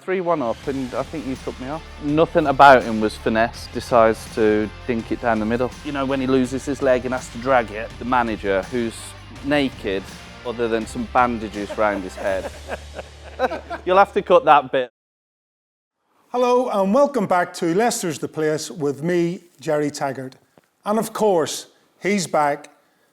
3-1 up, and I think you took me off. Nothing about him was finesse. Decides to dink it down the middle. You know, when he loses his leg and has to drag it, the manager, who's naked, other than some bandages around his head. You'll have to cut that bit. Hello and welcome back to Leicester's the Place with me, Gerry Taggart. And of course, he's back,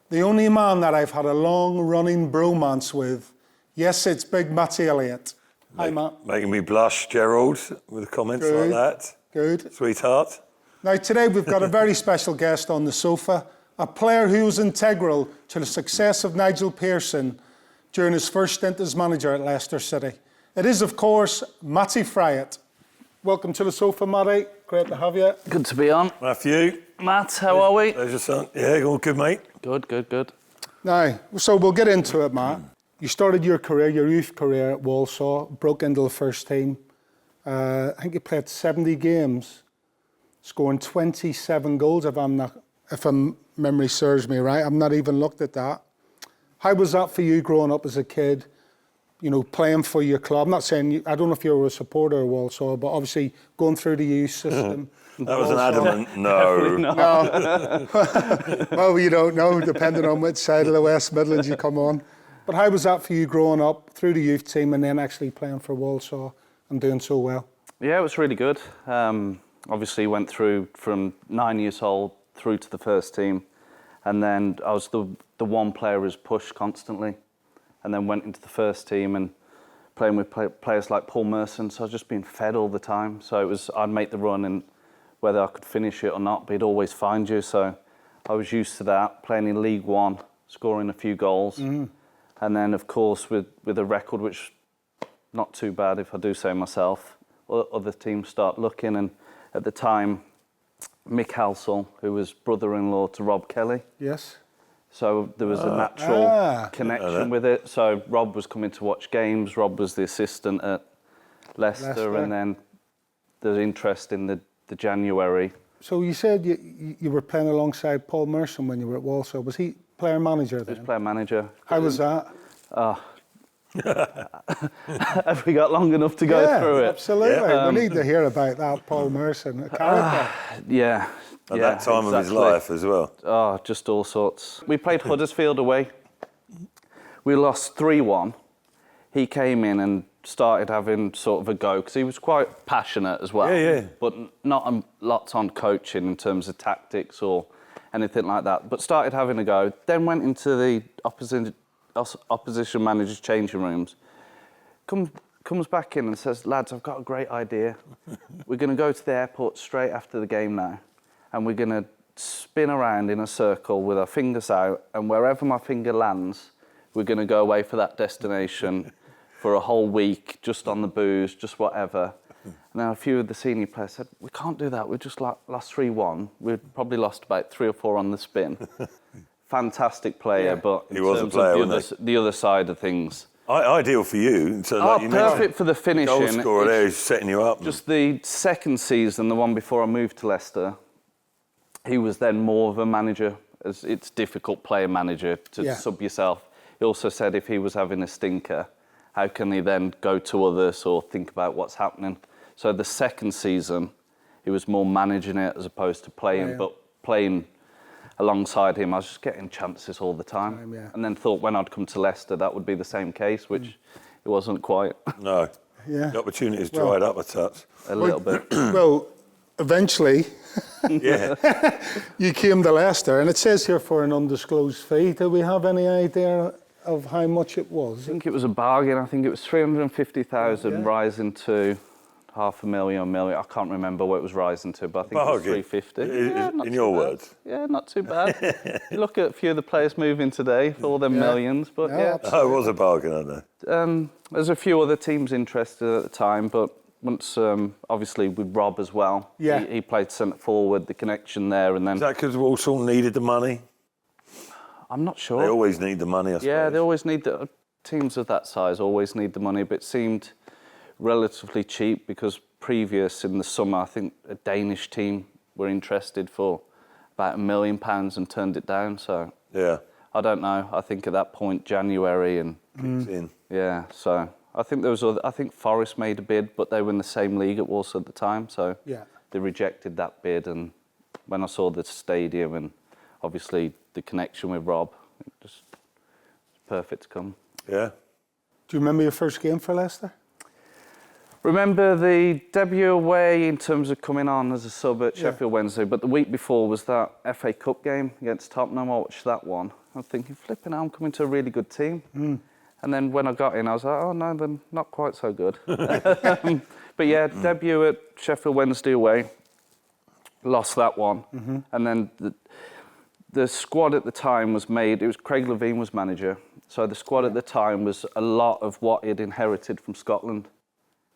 the only man that I've had a long-running bromance with. Yes, it's Big Matty Elliott. Hi, Matt. Making me blush, Gerald, with comments like that. Good. Sweetheart. Now, today we've got a very special guest on the sofa, a player who was integral to the success of Nigel Pearson during his first stint as manager at Leicester City. It is, of course, Matty Fryatt. Welcome to the sofa, Matty. Great to have you. Good to be on. Matthew. Matt, how are we? There's your son. Yeah, all good, mate. Good. Now, so we'll get into it, Matt. You started your career, your youth career at Walsall, broke into the first team. I think you played 70 games, scoring 27 goals, if memory serves me right. I've not even looked at that. How was that for you growing up as a kid, you know, playing for your club? I'm not saying, I don't know if you were a supporter of Walsall, but obviously going through the youth system. That was an adamant no. No. Well, you don't know, depending on which side of the West Midlands you come on. But how was that for you growing up through the youth team and then actually playing for Walsall and doing so well? Yeah, it was really good. Obviously went through from 9 years old through to the first team, and then I was the one player who was pushed constantly, and then went into the first team and playing with players like Paulo Sousa, so I was just being fed all the time. So it was, I'd make the run and whether I could finish it or not, but he'd always find you. So I was used to that, playing in League One, scoring a few goals. And then, of course, with a record which not too bad, if I do say myself, other teams start looking. And at the time, Mick Halsall, who was brother-in-law to Rob Kelly. Yes. So there was a natural connection with it. So Rob was coming to watch games. Rob was the assistant at Leicester. And then there's interest in the January. So you said you were playing alongside Paulo Sousa when you were at Walsall. Was he player manager then? He was player manager. How was that? Have we got long enough to go through it? Absolutely. We need to hear about that Paulo Sousa character. Yeah. At that time of his life as well. Oh, just all sorts. We played Huddersfield away. We lost 3-1. He came in and started having sort of a go, because he was quite passionate as well. Yeah. But not lots on coaching in terms of tactics or anything like that. But started having a go. Then went into the opposition managers' changing rooms. Comes back in and says, lads, I've got a great idea. We're going to go to the airport straight after the game now, and we're going to spin around in a circle with our fingers out, and wherever my finger lands, we're going to go away for that destination for a whole week, just on the booze, just whatever. And then a few of the senior players said, we can't do that. We just lost 3-1. We'd probably lost about 3 or 4 on the spin. Fantastic player, but in terms of the other side of things. Ideal for you. So like you perfect for the finishing. Goal scorer there who's setting you up. Just the second season, the one before I moved to Leicester, he was then more of a manager. As it's difficult player manager to sub yourself. He also said if he was having a stinker, how can he then go to others or think about what's happening? So the second season, he was more managing it as opposed to playing, but playing alongside him, I was just getting chances all the time. And then thought when I'd come to Leicester, that would be the same case, which it wasn't quite. No. Yeah. The opportunities dried up a touch. A little bit. Well, eventually, you came to Leicester, and it says here for an undisclosed fee. Do we have any idea of how much it was? I think it was a bargain. I think it was 350,000 rising to 500,000, a million. I can't remember what it was rising to, but I think it was 350. In your words? Yeah, not too bad. You look at a few of the players moving today for all them millions, but Oh, it was a bargain, I know. There's a few other teams interested at the time, but once, obviously with Rob as well. He played centre forward, the connection there, and then... Is that because Walsall needed the money? I'm not sure. They always need the money, I suppose. Yeah, they always need the... Teams of that size always need the money, but it seemed relatively cheap because previous in the summer, I think a Danish team were interested for about £1 million and turned it down, so... Yeah. I don't know. I think at that point, January and... Kicks in. Yeah, so I think there was I think Forest made a bid, but they were in the same league at Walsall at the time, so they rejected that bid. And when I saw the stadium and obviously the connection with Rob, it just perfect to come. Yeah. Do you remember your first game for Leicester? Remember the debut away in terms of coming on as a sub at Sheffield Wednesday, but the week before was that FA Cup game against Tottenham. I watched that one. I'm thinking, flipping out, I'm coming to a really good team. And then when I got in, I was like, oh no, they're not quite so good. But yeah, debut at Sheffield Wednesday away, lost that one. And then the squad at the time was made, it was Craig Levine was manager. So the squad at the time was a lot of what he'd inherited from Scotland.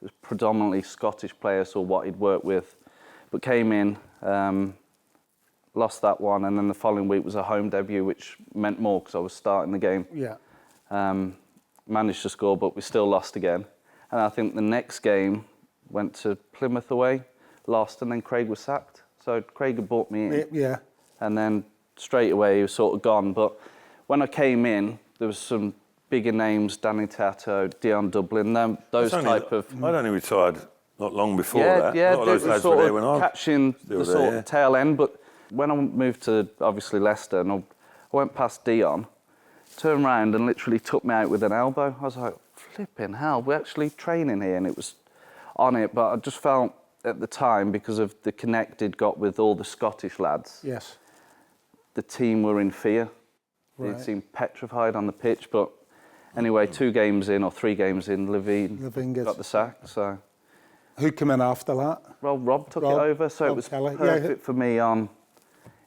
It was predominantly Scottish players or what he'd worked with, but came in, lost that one, and then the following week was a home debut, which meant more because I was starting the game. Managed to score, but we still lost again. And I think the next game went to Plymouth away, lost, and then Craig was sacked. So Craig had brought me in, and then straight away he was sort of gone. But when I came in, there was some bigger names, Danny Tato, Dion Dublin, those type of... I'd only retired not long before that. Yeah, not those lads sort were of there when I catching the sort of tail end. But when I moved to, obviously, Leicester, and I went past Dion, turned around and literally took me out with an elbow. I was like, flipping hell, we're actually training here, and it was on it. But I just felt at the time, because of the connect he'd got with all the Scottish lads, the team were in fear. They seemed petrified on the pitch, but anyway, 2 games in or 3 games in, Levine got the sack. So, who came in after that? Well, Rob took it over, so it was perfect for me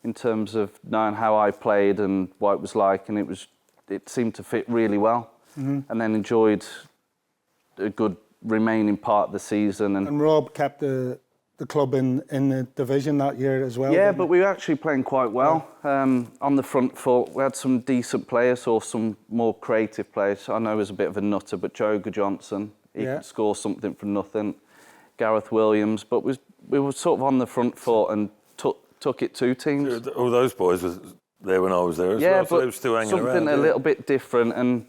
in terms of knowing how I played and what it was like, and it seemed to fit really well. And then enjoyed a good remaining part of the season. And Rob kept the club in the division that year as well. Yeah, but we were actually playing quite well on the front foot. We had some decent players or some more creative players. I know he was a bit of a nutter, but Joga Johnson, he could score something from nothing. Gareth Williams, but we were sort of on the front foot and took it to teams. All those boys were there when I was there as well, so they were still hanging around. Something a little bit different, and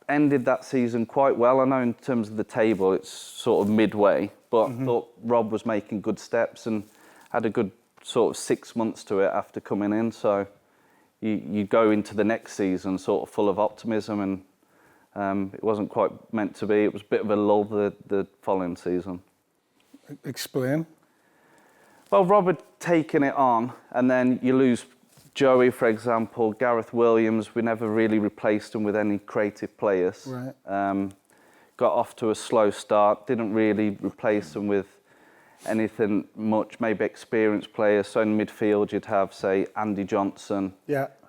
ended that season quite well. I know in terms of the table, it's sort of midway, but I thought Rob was making good steps and had a good sort of 6 months to it after coming in. So you go into the next season sort of full of optimism, and it wasn't quite meant to be. It was a bit of a lull the following season. Explain. Well, Rob had taken it on, and then you lose Joey, for example, Gareth Williams. We never really replaced him with any creative players. Got off to a slow start, didn't really replace them with anything much, maybe experienced players. So in midfield, you'd have, say, Andy Johnson,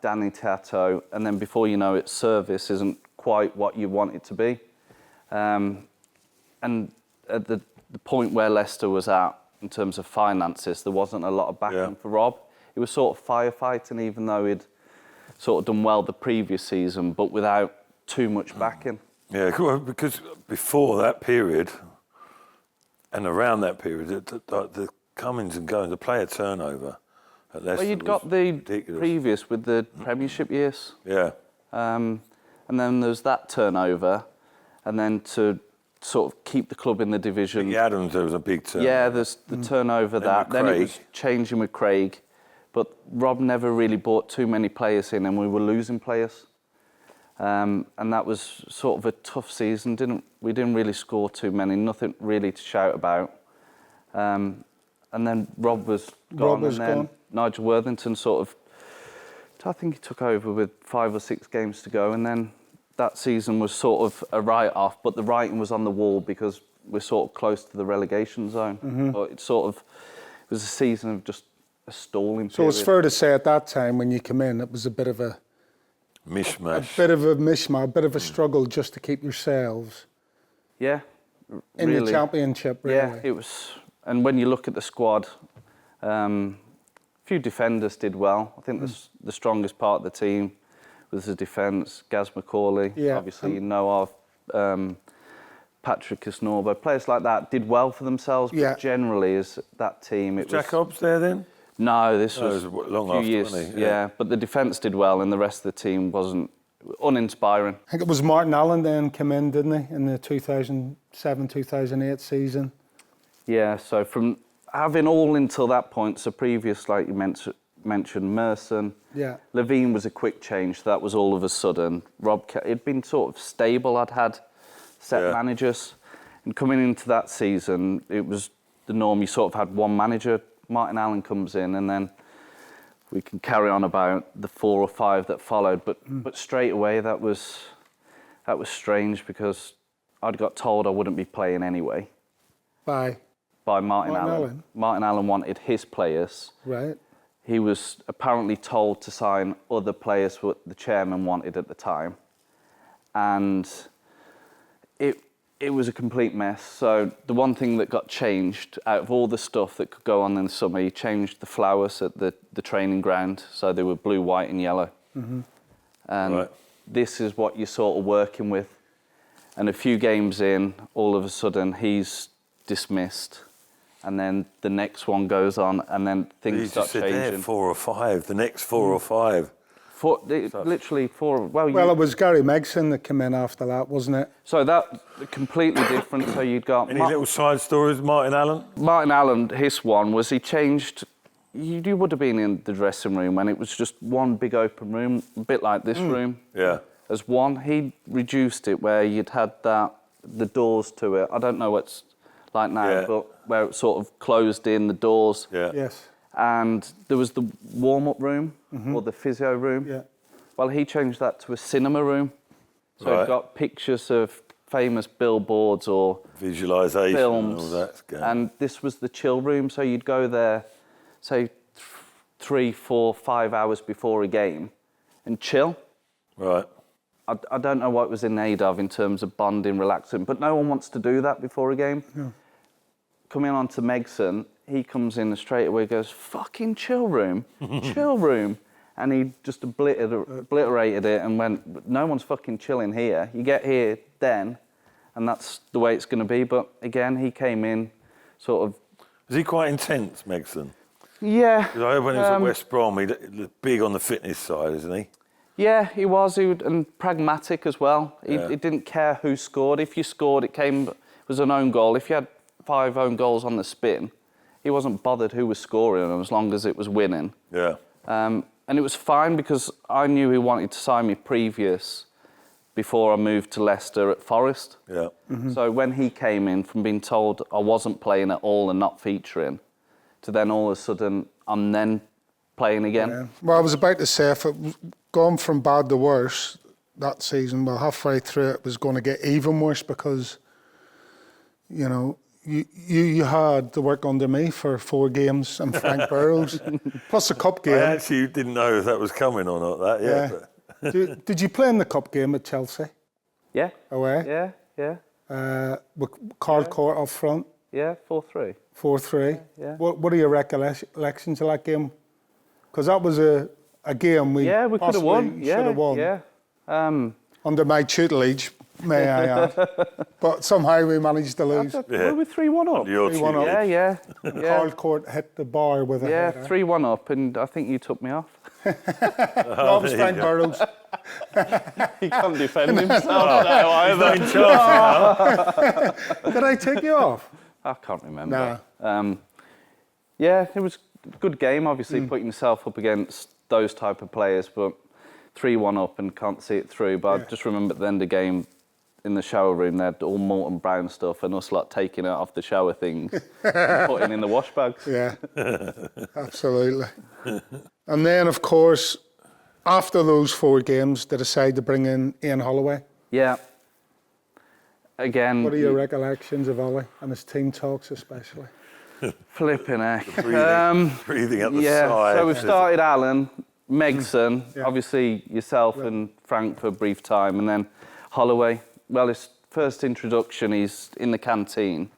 Danny Tato, and then before you know it, service isn't quite what you want it to be. And at the point where Leicester was at, in terms of finances, there wasn't a lot of backing for Rob. He was sort of firefighting, even though he'd sort of done well the previous season, but without too much backing. Yeah, because before that period and around that period, the comings and goings, the player turnover at Leicester. Well, you'd got the ridiculous. previous with the Premiership years. And then there's that turnover, and then to sort of keep the club in the division. Mickey Adams, there was a big turnover. Yeah, there's the turnover that. Then it was changing with Craig. But Rob never really brought too many players in, and we were losing players. And that was sort of a tough season. We didn't really score too many, nothing really to shout about. And then Rob was gone. Nigel Worthington sort of, I think he took over with 5 or 6 games to go, and then that season was sort of a write-off, but the writing was on the wall because we're sort of close to the relegation zone. But it was a season of just a stalling period. So it's fair to say at that time when you come in, it was a bit of a mishmash. A bit of a mishmash, a bit of a struggle just to keep yourselves in the championship, really. Yeah, it was. And when you look at the squad, a few defenders did well. I think the strongest part of the team was the defence. Gaz McCauley, obviously you know of. Patrick Isnorbo, players like that did well for themselves, but generally as that team... Was Jack Hobbs there then? No, this was long a few after, years. wasn't he? Yeah, but the defence did well and the rest of the team wasn't uninspiring. I think it was Martin Allen then came in, didn't he, in the 2007-2008 season? Yeah, so from having all until that point, so previous, like you mentioned, Merson, Yeah. Levine was a quick change. That was all of a sudden. It'd been sort of stable. I'd had set managers. And coming into that season, it was the norm. You sort of had one manager. Martin Allen comes in, and then we can carry on about the 4 or 5 that followed. But straight away, that was strange because I'd got told I wouldn't be playing anyway. By Martin Allen. Martin Allen wanted his players. Right. He was apparently told to sign other players what the chairman wanted at the time. And it was a complete mess. So the one thing that got changed out of all the stuff that could go on in the summer, he changed the flowers at the training ground. So they were blue, white and yellow. Mm-hmm. And this is what you're sort of working with. And a few games in, all of a sudden he's dismissed. And then the next one goes on, and then things start changing. There, 4 or 5. The next 4 or 5. Literally 4. Well, it was Gary Megson that came in after that, wasn't it? So that completely different. So you'd got Any little side stories, Martin Allen? Martin Allen. His one was he changed. You would have been in the dressing room when it was just one big open room, a bit like this room. Yeah. As one, he reduced it where you'd had the doors to it. I don't know what's like now, but where it sort of closed in the doors. Yeah. Yes. And there was the warm-up room or the physio room. Yeah. Well, he changed that to a cinema room. So you've got pictures of famous billboards or visualisation films. And all that. And this was the chill room. So you'd go there, say, 3, 4, 5 hours before a game and chill. Right. I don't know what it was in aid of in terms of bonding, relaxing, but no one wants to do that before a game. Yeah. Coming on to Megson, he comes in and straight away goes, fucking chill room, chill room. And he just obliterated it and went, no one's fucking chilling here. You get here then, and that's the way it's going to be. But again, he came in sort of... Is he quite intense, Megson? Yeah. Because I heard when he was at West Brom, he looked big on the fitness side, isn't he? Yeah, he was. And pragmatic as well. He didn't care who scored. If you scored, it was an own goal. If you had 5 own goals on the spin, he wasn't bothered who was scoring them as long as it was winning. Yeah. And it was fine because I knew he wanted to sign me before I moved to Leicester at Forest. Yeah. Mm-hmm. So when he came in from being told I wasn't playing at all and not featuring, to then all of a sudden I'm then playing again. Yeah. Well, I was about to say, if it was gone from bad to worse that season, well, halfway through it was going to get even worse because, you know, you had to work under me for 4 games and Frank Burrows, plus a cup game. I actually didn't know if that was coming or not, that, But. Did you play in the cup game at Chelsea? Yeah. Away? Yeah. With Carl Court up front? Yeah, 4-3. 4-3? Yeah. What are your recollections of that game? Because that was a game we could have won. Should have won. Yeah. Under my tutelage, may I add. But somehow we managed to lose. We were 3-1 up. 3-1 up. Yeah. Carl Court hit the bar with a header. 3-1 up, and I think you took me off. That was Frank Burrows. He can't defend himself now either. He's not in charge now. Did I take you off? I can't remember. No. Yeah, it was a good game, obviously, putting yourself up against those type of players, but 3-1 up and can't see it through. But I just remember at the end of the game, in the shower room, they had all Morton Brown stuff and us like taking it off the shower things and putting in the wash bags. Yeah, absolutely. And then, of course, after those 4 games, they decided to bring in Ian Holloway. Yeah. Again... What are your recollections of Ollie and his team talks especially? Flipping heck. Breathing at the side. So we've started Alan, Megson, obviously yourself and Frank for a brief time, and then Holloway. Well, his first introduction, he's in the canteen.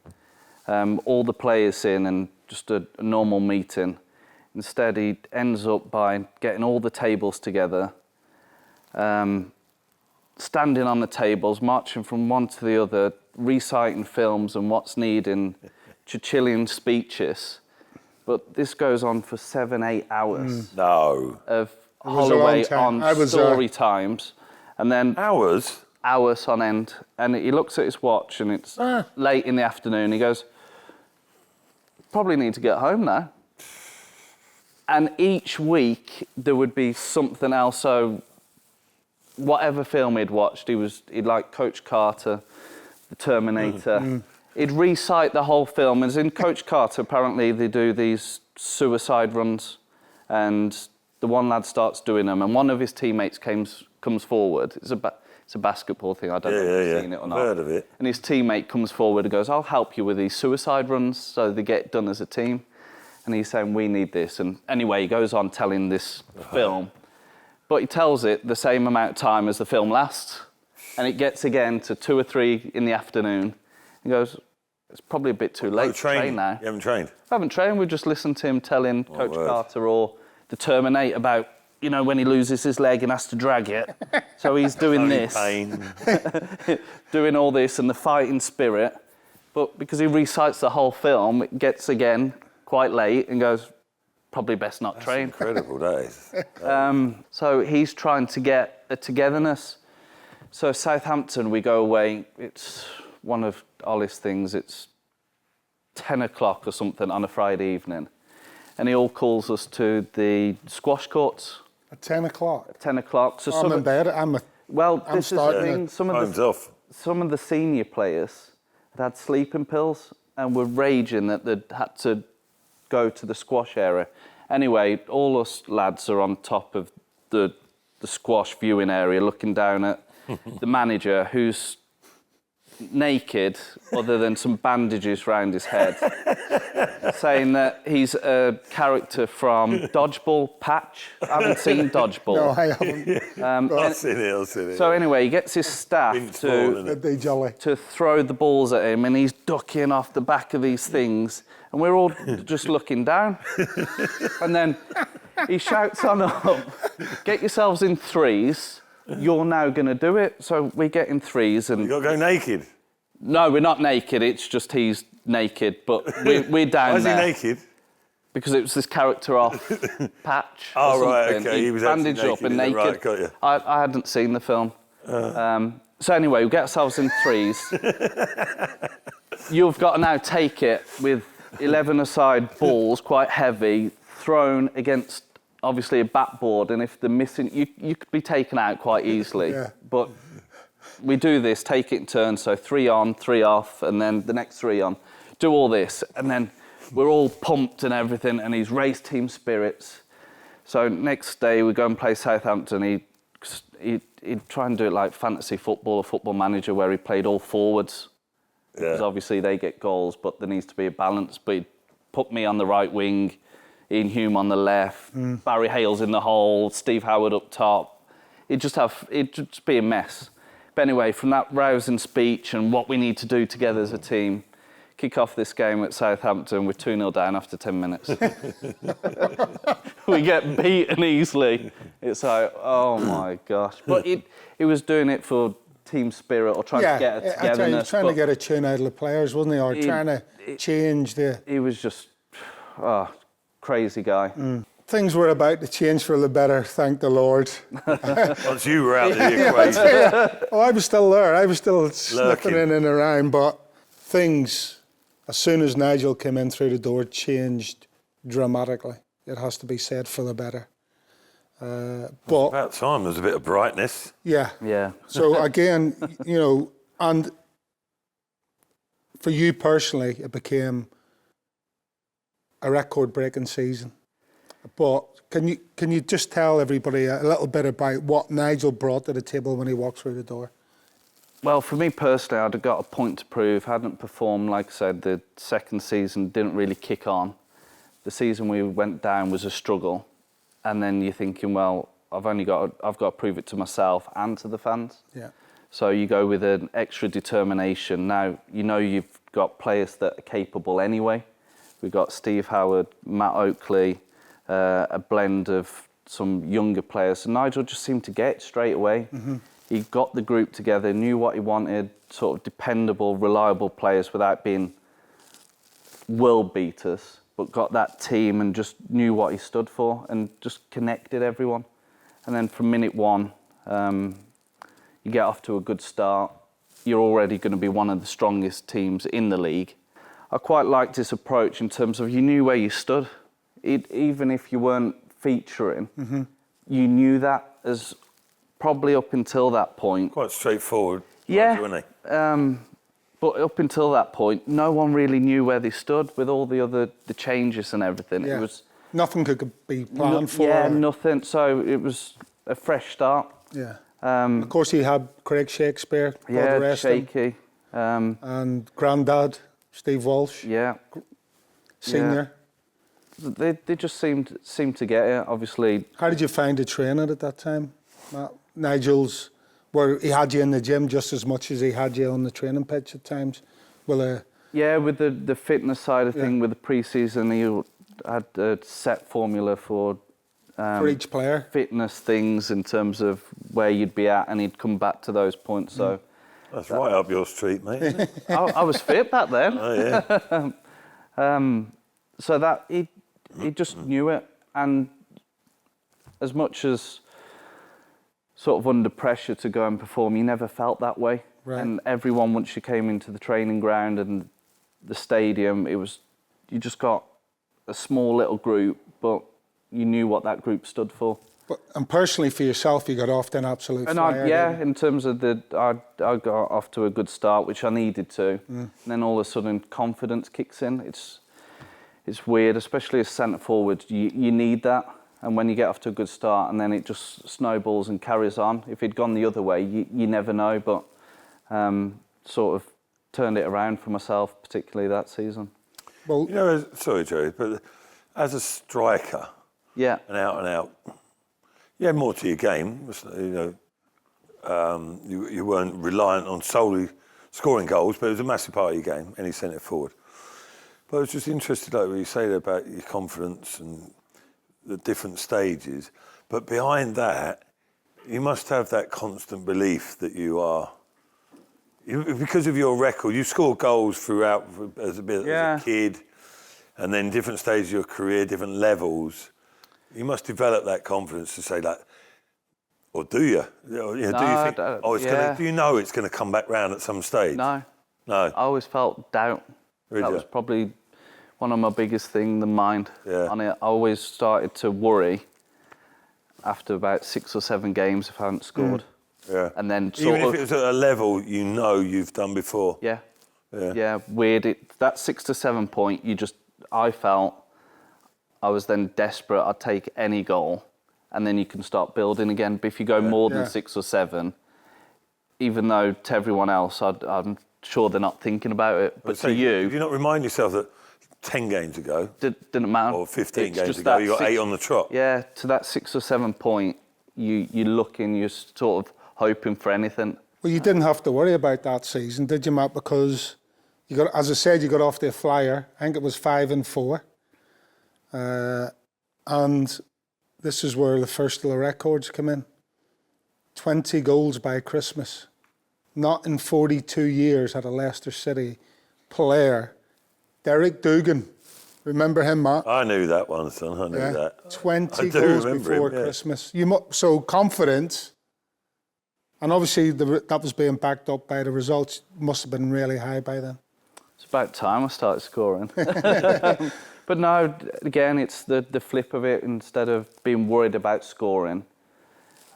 All the players in and just a normal meeting. Instead, he ends up by getting all the tables together, standing on the tables, marching from one to the other, reciting films and what's needed, Chichilian speeches. But this goes on for 7-8 hours. No. Of Holloway on story times. And then Hours? hours on end. And he looks at his watch and it's late in the afternoon. He goes, probably need to get home now. And each week there would be something else. So whatever film he'd watched, he'd like Coach Carter, The Terminator. He'd recite the whole film. As in Coach Carter, apparently they do these suicide runs, and the one lad starts doing them, and one of his teammates comes forward. It's a basketball thing. I don't know if you've seen it or not. I've heard of it. And his teammate comes forward and goes, "I'll help you with these suicide runs," so they get done as a team. And he's saying, "We need this." And anyway, he goes on telling this film, but he tells it the same amount of time as the film lasts, and it gets again to 2 or 3 in the afternoon. He goes, "It's probably a bit too late to train now." You haven't trained? I haven't trained. We just listened to him telling Coach Carter or the Terminator about, you know, when he loses his leg and has to drag it. So he's doing this, Pain. doing all this and the fighting spirit. But because he recites the whole film, it gets again quite late and goes, probably best not train. Incredible, that is. So he's trying to get a togetherness. So Southampton, we go away. It's one of Ollie's things. It's 10 o'clock or something on a Friday evening. And he all calls us to the squash courts. At 10 o'clock? At 10 o'clock. So I'm in bed. well, I'm this is the thing. Some of the senior players had sleeping pills and were raging that they'd had to go to the squash area. Anyway, all us lads are on top of the squash viewing area looking down at the manager, who's naked other than some bandages round his head, saying that he's a character from Dodgeball. Patch. I haven't seen Dodgeball. No, I haven't. I've seen it. So anyway, he gets his staff to throw the balls at him, and he's ducking off the back of these things, and we're all just looking down. And then he shouts on up, "Get yourselves in threes. You're now going to do it." So we get in threes and... You got to go naked? No, we're not naked. It's just he's naked, but we're down there. Why is he naked? Because it was this character off Patch. Oh, or right, something. okay. He was bandaged naked, up and naked. Right, got you. I hadn't seen the film. So anyway, we get ourselves in threes. You've got to now take it with 11-a-side balls, quite heavy, thrown against obviously a backboard, and if they're missing, you could be taken out quite easily. Yeah. But we do this, take it in turns, so 3 on, 3 off, and then the next 3 on. Do all this, and then we're all pumped and everything, and he's raised team spirits. So next day we go and play Southampton. He'd try and do it like fantasy football or Football Manager, where he played all forwards. Because obviously they get goals, but there needs to be a balance. But he'd put me on the right wing, Ian Hume on the left, Barry Hales in the hole, Steve Howard up top. It'd just be a mess. But anyway, from that rousing speech and what we need to do together as a team, kick off this game at Southampton. We're 2-0 down after 10 minutes. We get beaten easily. It's like, oh my gosh. But he was doing it for team spirit or trying to get a togetherness. Trying to get a tune out of the players, wasn't he? Or trying to change the... He was just, crazy guy. Things were about to change for the better, thank the Lord. Once you were out of the equation. Oh, I was still there. I was still slipping in and around, but things, as soon as Nigel came in through the door, changed dramatically. It has to be said, for the better. But about time there's a bit of brightness. Yeah. So again, you know, and for you personally, it became a record-breaking season. But can you just tell everybody a little bit about what Nigel brought to the table when he walked through the door? Well, for me personally, I'd have got a point to prove. Hadn't performed, like I said, the second season didn't really kick on. The season we went down was a struggle. And then you're thinking, well, I've got to prove it to myself and to the fans. Yeah. So you go with an extra determination. Now, you know you've got players that are capable anyway. We've got Steve Howard, Matt Oakley, a blend of some younger players. So Nigel just seemed to get it straight away. He got the group together, knew what he wanted, sort of dependable, reliable players without being world beaters, but got that team and just knew what he stood for and just connected everyone. And then from minute one, you get off to a good start, you're already going to be one of the strongest teams in the league. I quite liked his approach in terms of you knew where you stood. Even if you weren't featuring, you knew that as probably up until that point. Quite straightforward, yeah, wasn't he? But up until that point, no one really knew where they stood with all the changes and everything. Yeah. It was nothing could be planned for. Yeah, nothing. So it was a fresh start. Yeah. Of course, he had Craig Shakespeare, Yeah, Rest him, Shaky. and Grandad, Steve Walsh, Yeah. Senior. They just seemed to get it. Obviously, How did you find the training at that time, Matt? Nigel's, where he had you in the gym just as much as he had you on the training pitch at times? yeah, with the fitness side of thing, with the pre-season, he had a set formula for each player? fitness things in terms of where you'd be at, and he'd come back to those points. So That's right up your street, mate. Isn't it? I was fit back then. Oh, yeah. So that he just knew it, and as much as sort of under pressure to go and perform, you never felt that way. Right. And everyone, once you came into the training ground and the stadium, you just got a small little group, but you knew what that group stood for. And personally for yourself, you got off to an absolute flyer. In terms of I got off to a good start, which I needed to. And then all of a sudden, confidence kicks in. It's weird, especially as centre forward. You need that, and when you get off to a good start, and then it just snowballs and carries on. If it'd gone the other way, you never know. But sort of turned it around for myself, particularly that season. Well, You know, sorry, Gerry, but as a striker, Yeah. an out, you had more to your game. You know, you weren't reliant on solely scoring goals, but it was a massive part of your game, any centre forward. But I was just interested, like what you say there about your confidence and the different stages. But behind that, you must have that constant belief that you are. Because of your record, you scored goals throughout as a kid, and then different stages of your career, different levels. You must develop that confidence to say that, or do you? Do you think? Do you know it's going to come back round at some stage? No. No. I always felt doubt. That was probably one of my biggest things, the mind on it. I always started to worry after about 6 or 7 games if I hadn't scored. Yeah. And then even if it was at a level you know you've done before. Yeah, weird. That 6 to 7 point, I felt I was then desperate. I'd take any goal, and then you can start building again. But if you go more than 6 or 7, even though to everyone else, I'm sure they're not thinking about it. But to you, did you not remind yourself that 10 games ago, didn't matter, or 15 It's games just ago, that you got 8 on the trot? Yeah, to that 6 or 7 point, you're looking, you're sort of hoping for anything. Well, you didn't have to worry about that season, did you, Matt? Because you got, as I said, you got off the flyer. I think it was 5-4, and this is where the first of the records come in. 20 goals by Christmas. Not in 42 years had a Leicester City player. Derek Dugan. Remember him, Matt? I knew that one, son. I knew that. 20 goals before Christmas. So confident, and obviously that was being backed up by the results. Must have been really high by then. It's about time I started scoring. But no, again, it's the flip of it. Instead of being worried about scoring,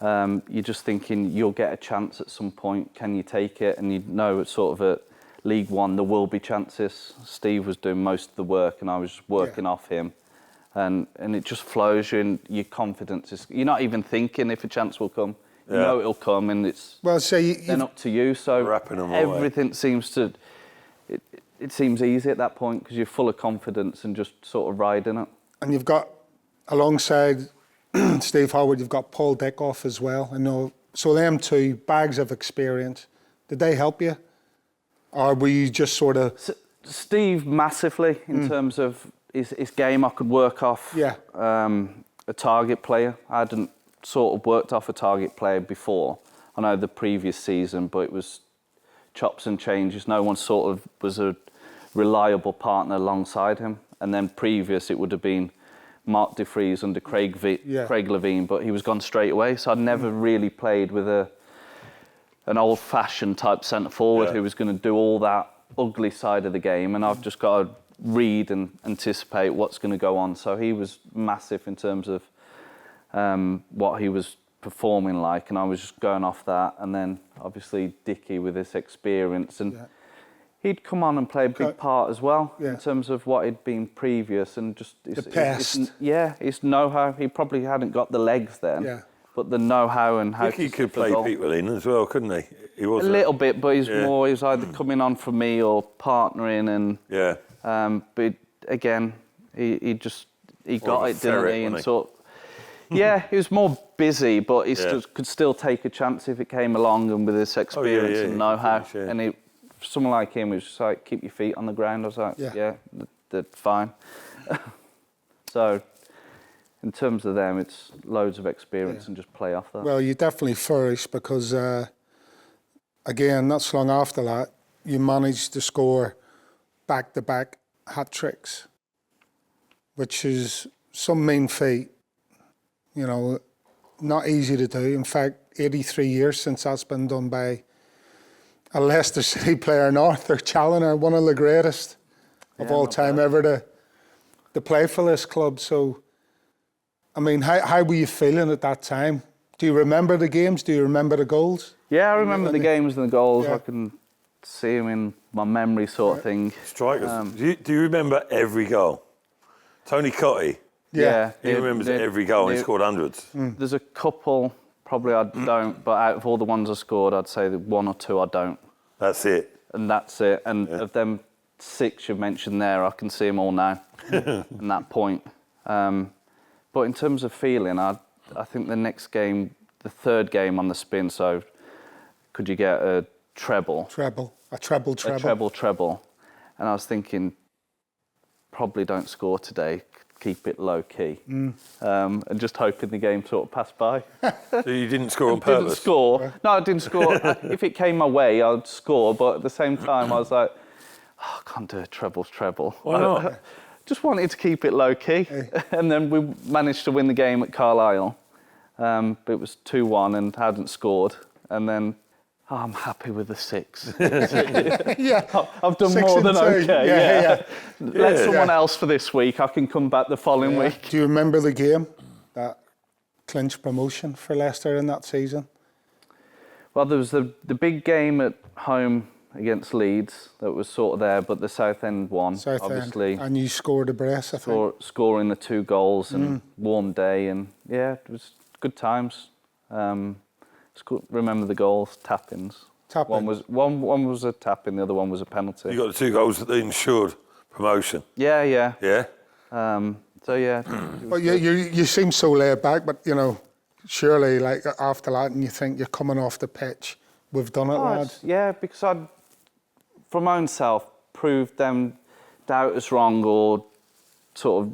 you're just thinking you'll get a chance at some point. Can you take it? And you know, it's sort of at League One, there will be chances. Steve was doing most of the work, and I was just working off him. And it just flows you, and your confidence you're not even thinking if a chance will come. You know it'll come, and it's then up to you. So everything seems to. It seems easy at that point because you're full of confidence and just sort of riding it. And you've got, alongside Steve Howard, you've got Paul Dickoff as well. I know. So them two, bags of experience. Did they help you? Or were you just sort of... Steve, massively, in terms of his game. I could work off a target player. I hadn't sort of worked off a target player before. I know the previous season, but it was chops and changes. No one sort of was a reliable partner alongside him. And then previous, it would have been Mark de Vries under Craig Levine, but he was gone straight away. So I'd never really played with a an old-fashioned type centre forward Yeah. who was going to do all that ugly side of the game, and I've just got to read and anticipate what's going to go on. So he was massive in terms of what he was performing like, and I was just going off that. And then obviously Dickie with his experience, and he'd come on and play a big part as well in terms of what he'd been previous, and just his know-how. He probably hadn't got the legs then, but the know-how and how Dickie could play people in as well, couldn't he? He was a little bit, but he's more. He was either coming on for me or partnering, and but again, he got it, didn't he? And sort. Yeah, he was more busy, but he could still take a chance if it came along, and with his experience and know-how. And someone like him was just like, keep your feet on the ground. I was like, they're fine. So, in terms of them, it's loads of experience and just play off that. Well, you definitely flourished because, again, not so long after that, you managed to score back-to-back hat-tricks, which is some mean feat. You know, not easy to do. In fact, 83 years since that's been done by a Leicester City player, an Arthur Challoner, one of the greatest of all time ever to play for this club. So, I mean, how were you feeling at that time? Do you remember the games? Do you remember the goals? Yeah, I remember the games and the goals. I can see them in my memory sort of thing. Strikers. Do you remember every goal? Tony Cotty. Yeah. He remembers every goal and he scored hundreds. There's a couple, probably I don't, but out of all the ones I scored, I'd say that 1 or 2 I don't. That's it. And that's it. And of them 6 you mentioned there, I can see them all now in that point. But in terms of feeling, I think the next game, the third game on the spin, so could you get a treble? A treble. Mm. Mm. And I was thinking, probably don't score today. Keep it low key, and just hoping the game sort of passed by. So you didn't score on purpose? Didn't score. No, I didn't score. If it came my way, I'd score. But at the same time, I was like, I can't do a treble. Why not? Just wanted to keep it low key, and then we managed to win the game at Carlisle. But it was 2-1 and hadn't scored, and then. Oh, I'm happy with the 6. I've done 6 more than and 2. okay. Let someone else for this week. I can come back the following week. Do you remember the game that clinched promotion for Leicester in that season? Well, there was the big game at home against Leeds that was sort of there, but the Southend one, obviously. And you scored a brace, I think. Scoring the 2 goals and warm day, and it was good times. Remember the goals, tap-ins. One was a tap-in, the other one was a penalty. You got the 2 goals that ensured promotion. Yeah. Yeah? Well, you seem so laid back, but, you know, surely, like, after that, and you think you're coming off the pitch, we've done it, lads. Yeah, because I'd, for my own self, proved them doubters wrong, or sort of,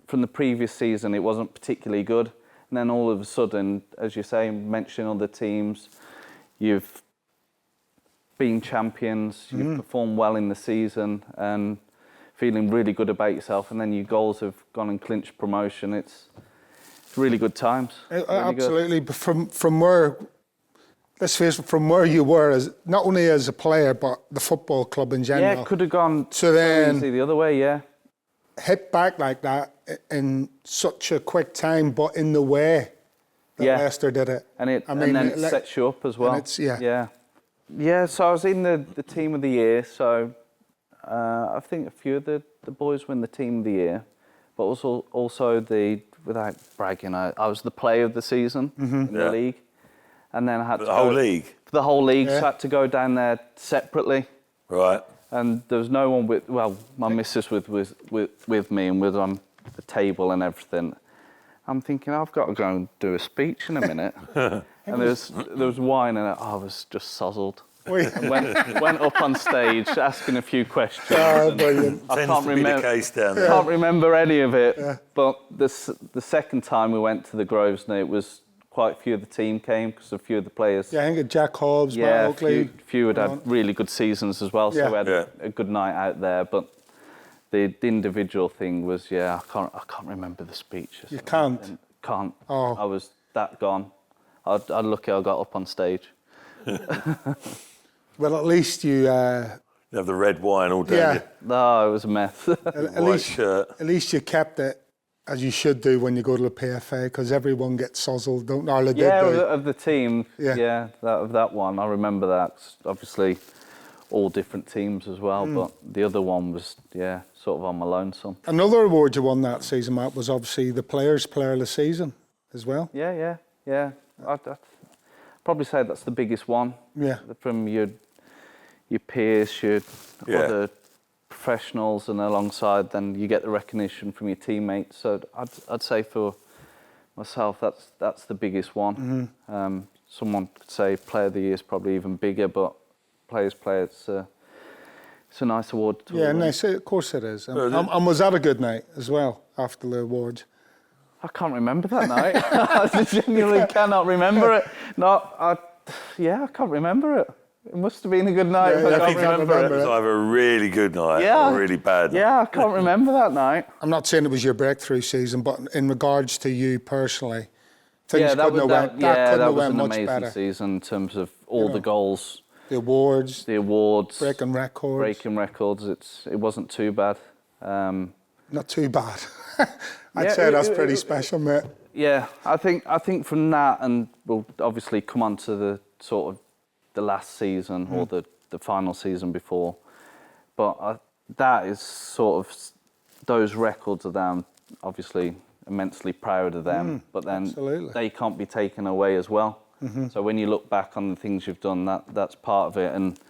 from the previous season, it wasn't particularly good. And then all of a sudden, as you say, mentioning other teams, you've been champions, you've performed well in the season and feeling really good about yourself, and then your goals have gone and clinched promotion. It's really good times. Really absolutely. good. But from where, let's face it, from where you were, as not only as a player, but the football club in general. Yeah, it could have gone so then easy the other way, hit back like that in such a quick time, but in the way that Leicester did it. And then it sets you up as well. Yeah, so I was in the team of the year, so I think a few of the boys win the team of the year, but also without bragging, I was the player of the season in the league. And then I had the whole league? The whole league, so I had to go down there separately. Right. And there was no one my missus was with me and was on the table and everything. I'm thinking, I've got to go and do a speech in a minute. And there was wine, and I was just sozzled. And went up on stage asking a few questions. Brilliant. I can't remember any of it. Yeah. But the second time we went to the Grosvenor, it was quite a few of the team came because a few of the players. Yeah, I think Jack Hobbs, Matt Oakley. A few had had really good seasons as well, so we had a good night out there. But the individual thing was, I can't remember the speech. You can't? Can't. Oh. I was that gone. I'd lucky I got up on stage. Well, at least you... You have the red wine all day. Yeah. No, it was a mess. White shirt. At least you kept it as you should do when you go to the PFA, because everyone gets sozzled, don't Arla did Yeah, do. of the team. Yeah. That one. I remember that. 'Cause obviously, all different teams as well, but the other one was, sort of on my lonesome. Another award you won that season, Matt, was obviously the Players' Player of the Season as well. Yeah. I'd probably say that's the biggest one. Yeah. From your peers, your other professionals, and alongside, then you get the recognition from your teammates. So I'd say for myself, that's the biggest one. Someone could say Player of the Year is probably even bigger, but Players' Player, it's a nice award to Yeah, win. nice. Of course it is. And was that a good night as well after the awards? I can't remember that night. I genuinely cannot remember it. I can't remember it. It must have been a good night if I can't remember It was it. either a really good night or a really bad night. Yeah, I can't remember that night. I'm not saying it was your breakthrough season, but in regards to you personally, things That couldn't have went, was went an much amazing better. season in terms of all the goals, The awards, the awards, breaking records. It wasn't too bad. Not too bad. I'd say that's pretty special, mate. Yeah, I think from that, and we'll obviously come on to the sort of the last season or the final season before, but that is sort of those records of them. Obviously, immensely proud of them, but then absolutely. they can't be taken away as well. So when you look back on the things you've done, that's part of it, and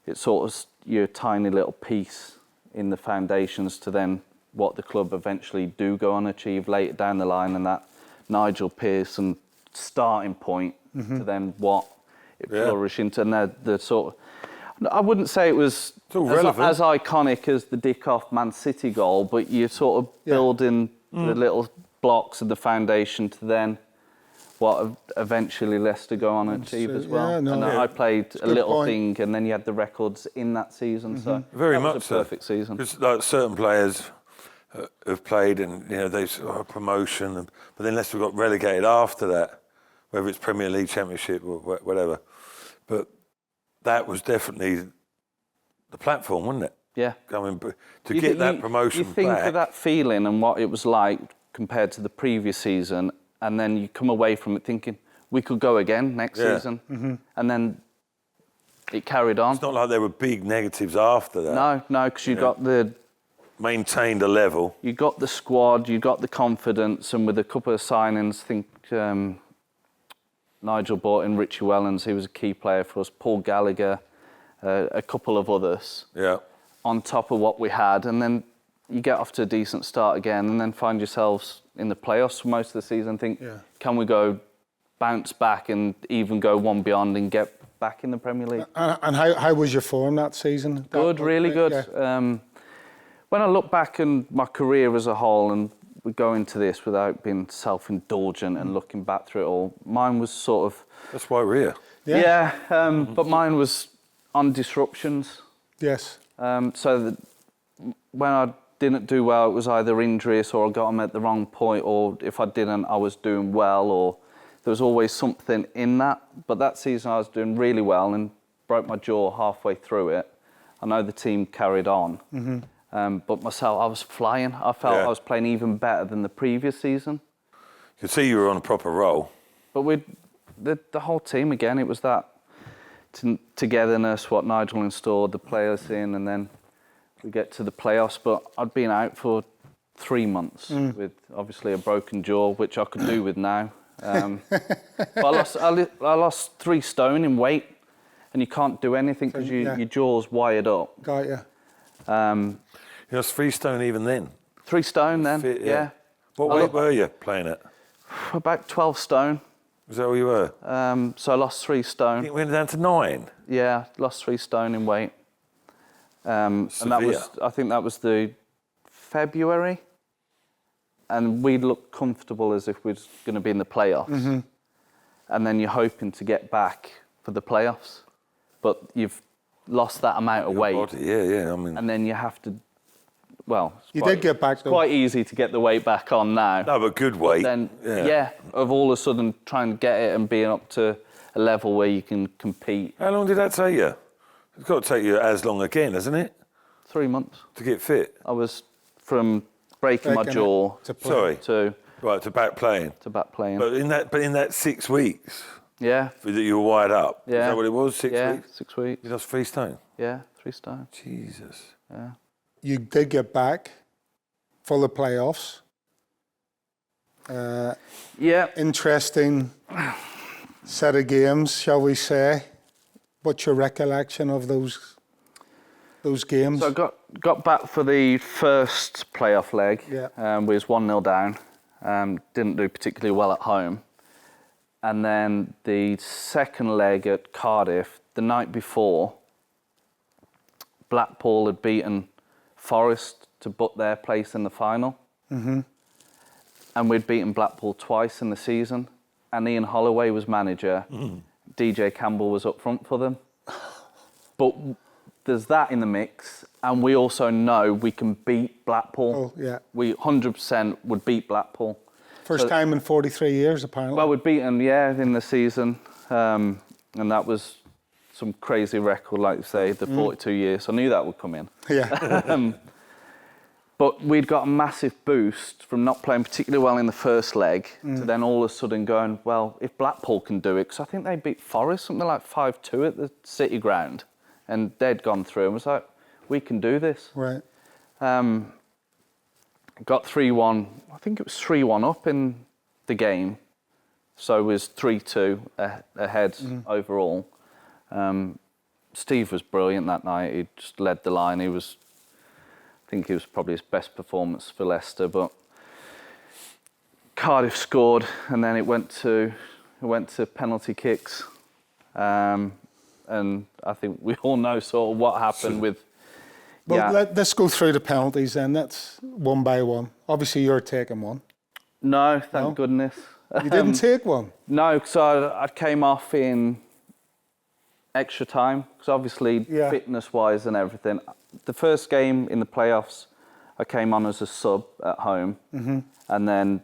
it's sort of your tiny little piece in the foundations to then what the club eventually do go on to achieve later down the line, and that Nigel Pearson starting point to then what it flourished into. And the sort of, I wouldn't say it was as iconic as the Dick-off Man City goal, but you're sort of building the little blocks of the foundation to then what eventually Leicester go on to achieve as well. I played a little thing, and then you had the records in that season. So Very that much was a perfect season. Because like certain players have played, and they sort of promotion, but then Leicester got relegated after that, whether it's Premier League, Championship, or whatever. But that was definitely the platform, wasn't it? Yeah. To get that promotion back. You think of that feeling and what it was like compared to the previous season, and then you come away from it thinking, we could go again next season. And then it carried on. It's not like there were big negatives after that. No, because you got maintained a level. You got the squad, you got the confidence, and with a couple of signings, I think Nigel brought in Richie Wellens, he was a key player for us, Paul Gallagher, a couple of others. Yeah. On top of what we had, and then you get off to a decent start again, and then find yourselves in the playoffs for most of the season. Think, can we go bounce back and even go one beyond and get back in the Premier League? And how was your form that season? Good, really good. Yeah. When I look back on my career as a whole, and we go into this without being self-indulgent and looking back through it all, mine was sort of... That's why we're here. Yeah, but mine was on disruptions. Yes. So that when I didn't do well, it was either injuries or I got them at the wrong point, or if I didn't, I was doing well, or there was always something in that. But that season I was doing really well and broke my jaw halfway through it. I know the team carried on, but myself, I was flying. I felt I was playing even better than the previous season. You could see you were on a proper roll. But with the whole team, again, it was that togetherness, what Nigel installed, the players in, and then we get to the playoffs. But I'd been out for 3 months with obviously a broken jaw, which I could do with now. But I lost 3 stone in weight, and you can't do anything because your jaw's wired up. Got you. You lost 3 stone even then? 3 stone then, yeah. What weight were you playing at? About 12 stone. Was that where you were? So I lost 3 stone. You went down to 9? Yeah, lost 3 stone in weight. And that was, I think that was the February. And we looked comfortable as if we were going to be in the playoffs. And then you're hoping to get back for the playoffs. But you've lost that amount of weight. Body, yeah. I mean, and then you have to, well... You did get back, though. It's quite easy to get the weight back on now. no, but good weight. Then, of all of a sudden trying to get it and being up to a level where you can compete. How long did that take you? It's got to take you as long again, hasn't it? 3 months. To get fit? I was from breaking my jaw to play. to back playing. To back playing. But in that 6 weeks, yeah. that you were wired up. Yeah. Is that what it was? 6 yeah, weeks? 6 weeks. You lost 3 stone. Yeah, 3 stone. Jesus. Yeah. You did get back for the playoffs. Yeah. Interesting set of games, shall we say? What's your recollection of those games? So I got back for the first playoff leg. Yeah. We was 1-0 down. Didn't do particularly well at home. And then the second leg at Cardiff, the night before, Blackpool had beaten Forest to book their place in the final. Mm-hmm. And we'd beaten Blackpool twice in the season. And Ian Holloway was manager. Mm. DJ Campbell was up front for them. But there's that in the mix. And we also know we can beat Blackpool. Oh, yeah. We 100% would beat Blackpool. First time in 43 years, apparently. Well, we'd beaten, in the season. And that was some crazy record, like you say, the 42 years. So I knew that would come in. Yeah. But we'd got a massive boost from not playing particularly well in the first leg to then all of a sudden going, well, if Blackpool can do it, because I think they beat Forest something like 5-2 at the City ground, and they'd gone through and was like, we can do this. Right. Got 3-1, I think it was 3-1 up in the game, so it was 3-2 ahead overall. Steve was brilliant that night, he just led the line, I think it was probably his best performance for Leicester, but Cardiff scored, and then it went to penalty kicks, and I think we all know sort of what happened with. Well, let's go through the penalties then. That's one by one. Obviously, you're taking one. No, thank goodness. You didn't take one? No, because I came off in extra time, because obviously fitness-wise and everything. The first game in the playoffs, I came on as a sub at home, and then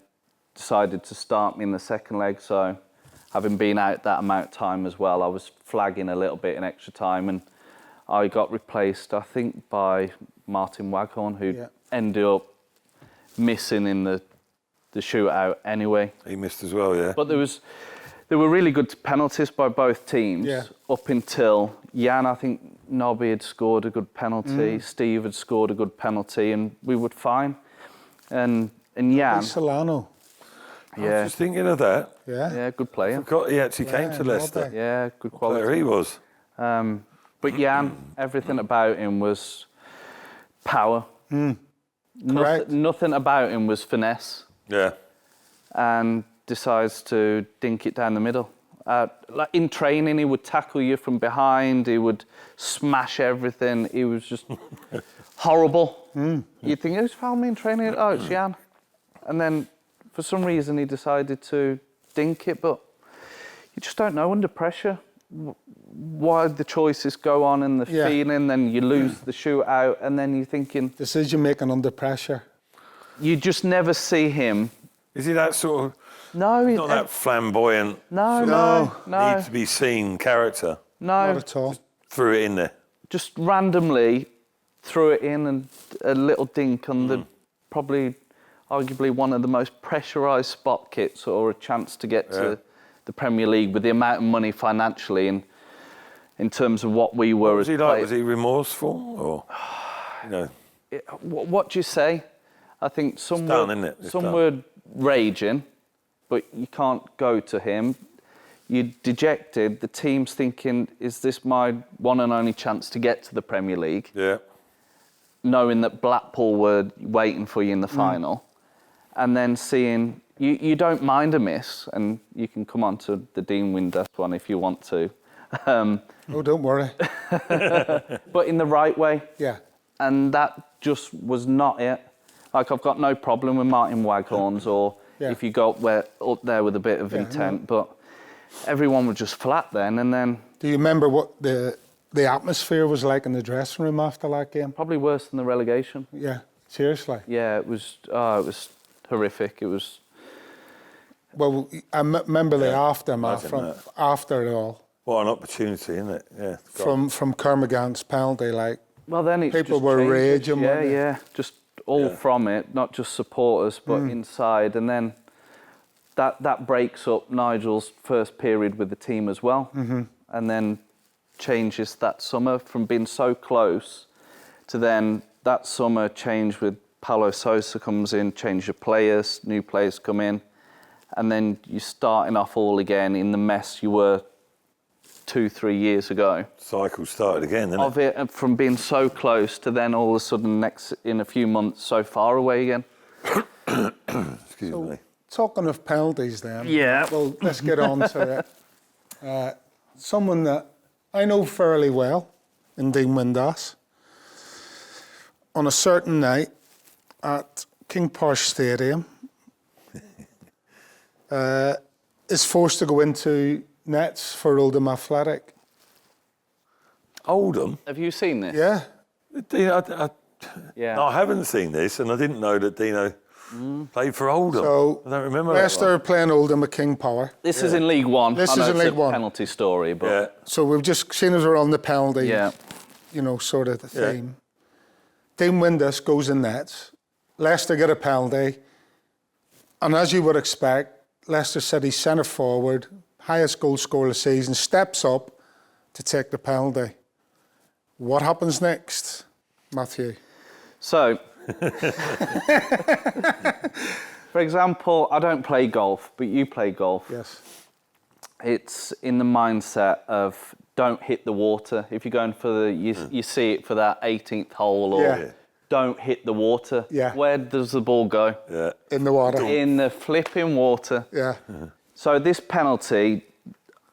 decided to start me in the second leg. So, having been out that amount of time as well, I was flagging a little bit in extra time, and I got replaced, I think, by Martin Waghorn, who ended up missing in the shootout anyway. He missed as well, yeah. But there were really good penalties by both teams up until Jan, I think Nobby had scored a good penalty, Steve had scored a good penalty, and we were fine. And Jan... Solano. I was just thinking of that. Yeah, good player. I forgot he actually came to Leicester. Yeah, good quality. Player he was. But Jan, everything about him was power. Nothing about him was finesse. Yeah. And decides to dink it down the middle. Like in training, he would tackle you from behind. He would smash everything. He was just horrible. You'd think, who's fouled me in training? Oh, it's Jan. And then, for some reason, he decided to dink it. But you just don't know under pressure why the choices go on and the feeling. Then you lose the shootout, and then you're thinking, decision making under pressure. You just never see him. Is he that sort of? No, not that flamboyant. No. Need to be seen character. No, not at all. Just threw it in there. Just randomly threw it in, and a little dink on the probably, arguably one of the most pressurised spot kits, or a chance to get to the Premier League with the amount of money financially, and in terms of what we were. What was he like? Was he remorseful, or what do you say? I think some were raging, but you can't go to him. You're dejected. The team's thinking, is this my one and only chance to get to the Premier League? Yeah. Knowing that Blackpool were waiting for you in the final. And then seeing, you don't mind a miss, and you can come on to the Dean Windass one if you want to. Oh, don't worry. But in the right way. Yeah. And that just was not it. Like, I've got no problem with Martin Waghorns, or if you go up there with a bit of intent, but everyone was just flat then, and then... Do you remember what the atmosphere was like in the dressing room after that game? Probably worse than the relegation. Yeah, seriously. Yeah, it was horrific. It was... Well, I remember the aftermath imagine from after it all. What an opportunity, isn't it? Yeah. From Kermagant's penalty, like Well, then it people just were changes. raging. Yeah, weren't they? yeah. Just all from it, not just supporters, but inside. And then that breaks up Nigel's first period with the team as well. And then changes that summer from being so close to then that summer change with Paulo Sousa comes in, change of players, new players come in. And then you're starting off all again in the mess you were 2-3 years ago. Cycle started again, didn't Of it, from being so close to then all of a sudden in a few months so far away again. Excuse me. Talking of penalties then. Yeah. Well, let's get on to it. Someone that I know fairly well in Dean Windass. On a certain night at King Posh Stadium, is forced to go into nets for Oldham Athletic. Oldham? Have you seen this? Yeah. Dino, Yeah. I haven't seen this, and I didn't know that Dino played for Oldham. So I don't remember Leicester that playing Oldham at King Power. This is in League One. This I know is in it's League a One. penalty story, but Yeah. So we've just seen as we're on the penalty, yeah. sort of the Yeah. theme. Dean Windass goes in nets. Leicester get a penalty. And as you would expect, Leicester City centre forward, highest goal scorer of the season, steps up to take the penalty. What happens next, Matthew? So, for example, I don't play golf, but you play golf. Yes. It's in the mindset of don't hit the water. If you're going for you see it for that 18th hole, or Yeah. don't hit the water. Yeah. Where does the ball go? Yeah. In the water. In the flipping water. Yeah. So this penalty,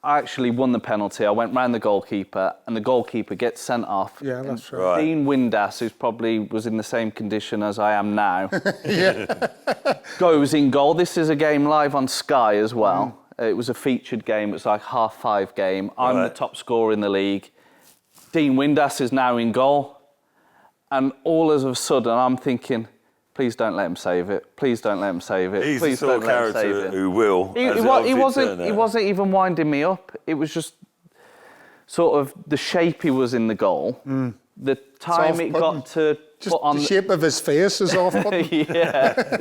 I actually won the penalty. I went round the goalkeeper, and the goalkeeper gets sent off. Yeah, that's right. Right. Dean Windass, who's probably was in the same condition as I am now, Yeah. goes in goal. This is a game live on Sky as well. It was a featured game. It was like 5:30 game. I'm the Right. top scorer in the league. Dean Windass is now in goal. And all of a sudden, I'm thinking, please don't let him save it. Please don't let him save it. He's the Please sort of don't let him save character it. who will. He as it obviously turned out. wasn't even winding me up. It was just sort of the shape he was in the goal. The time it got to Just put on the shape of his face is off. yeah.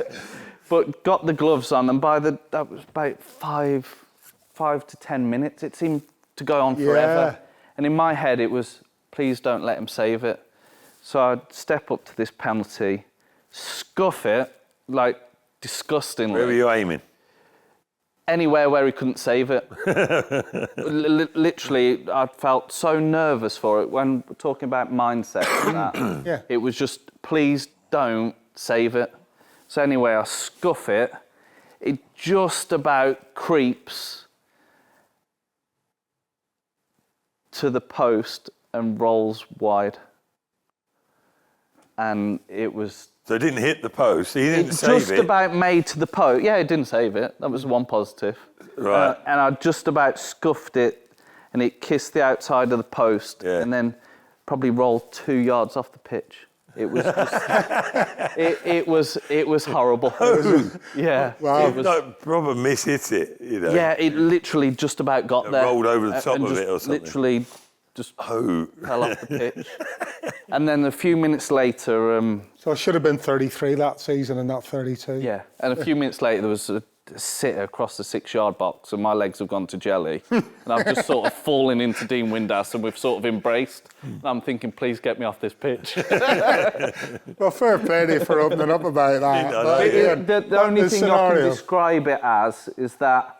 But got the gloves on, and that was about 5 to 10 minutes. It seemed to go on forever. Yeah. And in my head, it was, please don't let him save it. So I'd step up to this penalty, scuff it, like disgustingly. Where were you aiming? Anywhere where he couldn't save it. Literally, I felt so nervous for it when we're talking about mindset and that. Yeah. It was just, please don't save it. So anyway, I scuff it. It just about creeps to the post and rolls wide. And it was... So it didn't hit the post. He didn't It save just it. about made to the post. Yeah, it didn't save it. That was one positive. Right. And I just about scuffed it, and it kissed the outside of the post, Yeah. and then probably rolled 2 yards off the pitch. It was just, it was horrible. Yeah. Wow. It was, Like, proper miss hit it, you know. yeah, it literally just about got It there. rolled over the top and of just it or something. Literally just Oh. fell off the pitch. And then a few minutes later, So it should have been 33 that season and not 32. yeah, and a few minutes later there was a sitter across the 6-yard box, and my legs have gone to jelly, and I've just sort of fallen into Dean Windass, and we've sort of embraced. And I'm thinking, please get me off this pitch. Well, fair play to you for opening up about that. know, But, yeah. The only thing I can describe it as is that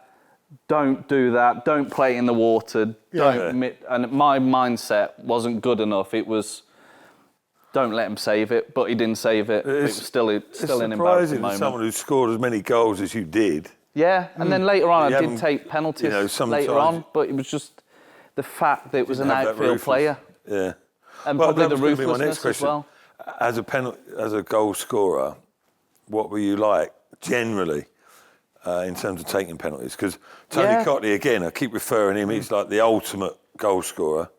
don't do that, don't play in the water, and my mindset wasn't good enough. It was, don't let him save it, but he didn't save it. It was still an embarrassing surprising that moment. someone who scored as many goals as you did. Yeah, and then later on, You I did haven't- take penalties you know, sometimes- later on, but it was just the fact that it was an Didn't have that outfield ruthless- player, Yeah. and Well, probably that the was gonna be my ruthlessness next as question. well. As a goal scorer, what were you like generally in terms of taking penalties? Because Tony Yeah. Cottee, again, I keep referring him. He's like the ultimate goal scorer.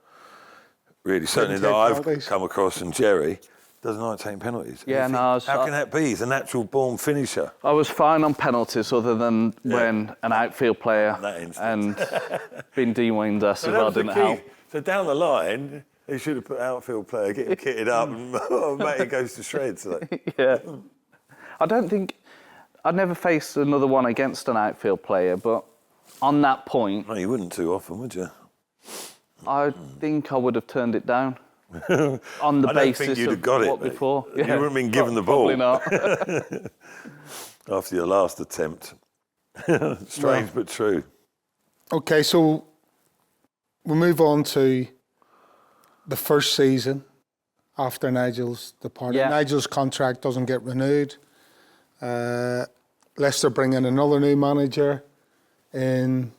Really, certainly take that I've penalties. come across, and Gerry. doesn't like taking penalties. Yeah, And you no, think, how can that be? He's a natural born finisher. I was fine on penalties other than when an outfield player and being Dean Windass as well didn't help. So down the line, they should have put outfield player, get him kitted up, and Matty goes to shreds. Like. Yeah. I'd never faced another one against an outfield player, but on that point... No, you wouldn't too often, would you? I think I would have turned it down. On the I don't basis think you'd of have got it, what mate. before. You wouldn't have been given the ball. Probably not. After your last attempt. Strange but true. Okay, so we move on to the first season after Nigel's departure. Yeah. Nigel's contract doesn't get renewed. Leicester bring in another new manager in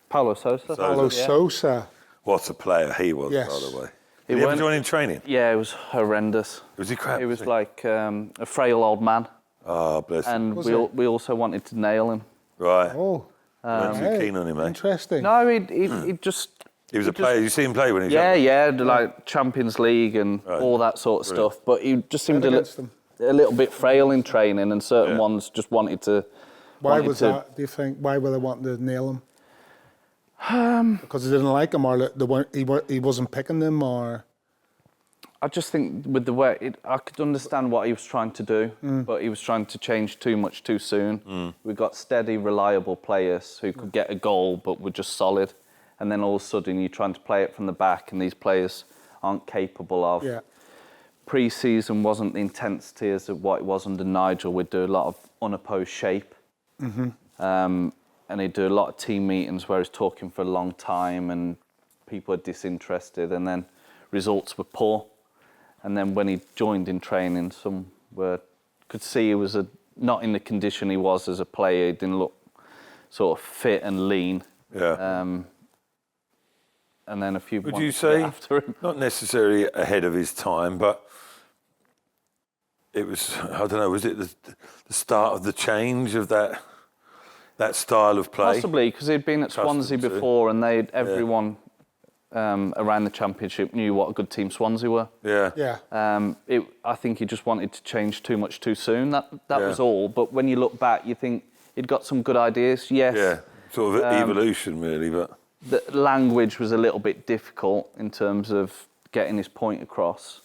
Paulo Sousa. Paulo Sousa. What a player he was, Yes. by the way. Did he ever join in training? Yeah, it was horrendous. Was he crap? He was like a frail old man. Oh, bless him. And we also wanted to nail him. Right. Oh, Weren't too keen on him, mate. interesting. No, he just... He was a player. You see him play when he was Yeah, like Champions League and all that sort of stuff. But he just seemed a little bit frail in training, and certain ones just wanted to... Why was that, do you think? Why were they wanting to nail him? Because they didn't like him, or he wasn't picking them, or... I just think with the way... I could understand what he was trying to do, but he was trying to change too much too soon. We got steady, reliable players who could get a goal but were just solid. And then all of a sudden you're trying to play it from the back and these players aren't capable of. Yeah. Pre-season wasn't the intensity as of what it was under Nigel. We'd do a lot of unopposed shape. And he'd do a lot of team meetings where he's talking for a long time and people are disinterested, and then results were poor. And then when he joined in training, some could see he was not in the condition he was as a player. He didn't look sort of fit and lean. Yeah. And then a few Would months you say, after him. not necessarily ahead of his time, but it was, I don't know, was it the start of the change of that style of play? Possibly, because he'd been at Swansea before and everyone around the Championship knew what a good team Swansea were. Yeah. Yeah. I think he just wanted to change too much too soon. That was all. But when you look back, you think he'd got some good ideas. Yes. Yeah, sort of evolution, really, but... The language was a little bit difficult in terms of getting his point across.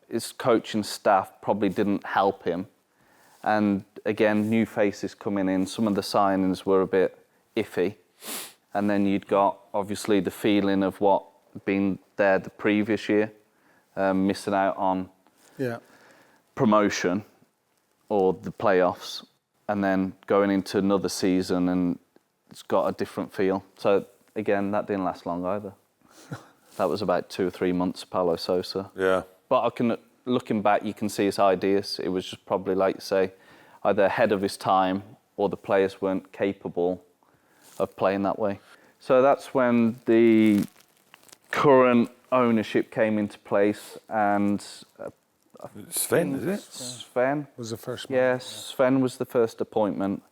His coaching staff probably didn't help him. And again, new faces coming in. Some of the signings were a bit iffy. And then you'd got, obviously, the feeling of what had been there the previous year, missing out on promotion or the playoffs, and then going into another season and it's got a different feel. So, again, that didn't last long either. That was about 2 or 3 months, Paulo Sousa. Yeah. But looking back, you can see his ideas. It was just probably, like you say, either ahead of his time or the players weren't capable of playing that way. So that's when the current ownership came into place, and... Sven, is it? Sven. Was the first one. Yes, Sven was the first appointment.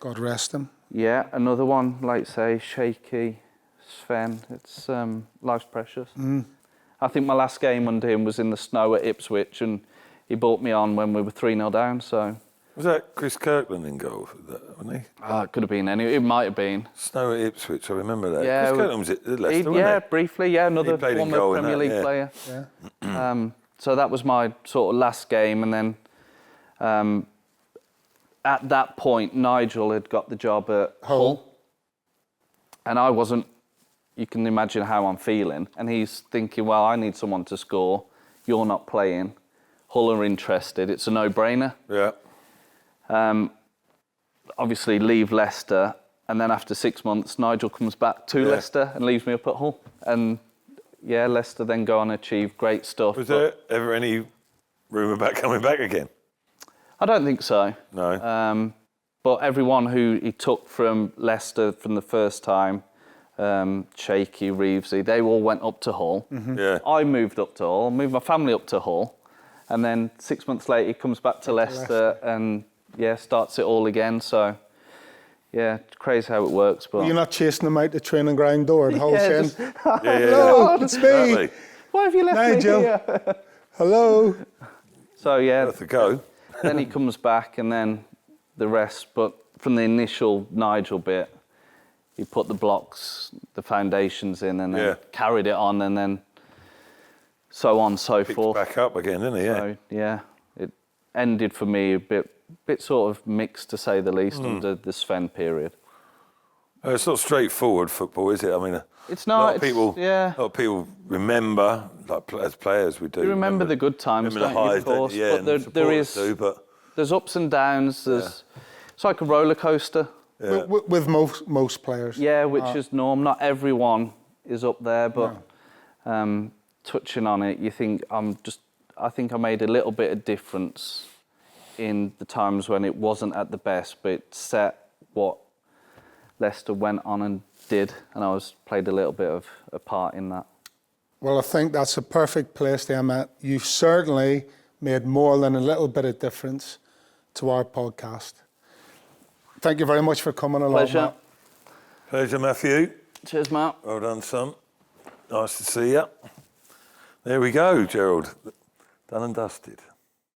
God rest him. Yeah, another one, like say, shaky, Sven. It's life's precious. I think my last game under him was in the snow at Ipswich, and he brought me on when we were 3-0 down. So was that Chris Kirkland in goal? Wasn't he? It could have been any. It might have been. Snow at Ipswich. I remember that. Yeah, Chris Kirkland was at Leicester, wasn't he? Briefly. Yeah, another former Premier League player. Yeah. So that was my sort of last game, and then. At that point, Nigel had got the job at Hull. And I wasn't, you can imagine how I'm feeling. And he's thinking, well, I need someone to score. You're not playing. Hull are interested. It's a no-brainer. Yeah. Obviously, leave Leicester. And then after 6 months, Nigel comes back to Leicester and leaves me up at Hull. And yeah, Leicester then go on and achieve great stuff. Was there ever any rumour about coming back again? I don't think so. No. But everyone who he took from Leicester from the first time, Shaky, Reevesy, they all went up to Hull. Yeah. I moved up to Hull, moved my family up to Hull, and then 6 months later he comes back to Leicester and starts it all again. So it's crazy how it works. But you're not chasing them out the training ground door at Hull saying, "Hello, it's me." Why have you left Nigel. me here? Hello. So yeah, Worth a go. then he comes back and then the rest. But from the initial Nigel bit, he put the blocks, the foundations in, and then carried it on, and then so on, so Picked forth. back up again, didn't he? Yeah. So yeah, it ended for me a bit sort of mixed, to say the least, under the Sven period. It's not straightforward football, is it? I mean, It's a not. lot of people, yeah. a lot of people remember, like as players, we do. You remember the good times, remember don't the you, highs, of course? don't you? Yeah, but and there supporters is do, but there's ups and downs. There's it's like a roller coaster. yeah. With most players. Yeah, which is norm. Not everyone is up there, but touching on it, you think I think I made a little bit of difference in the times when it wasn't at the best, but it set what Leicester went on and did, and I played a little bit of a part in that. Well, I think that's a perfect place there, Matt. You've certainly made more than a little bit of difference to our podcast. Thank you very much for coming along, Pleasure. Matt. Pleasure, Matthew. Cheers, Matt. Well done, son. Nice to see you. There we go, Gerald. Done and dusted.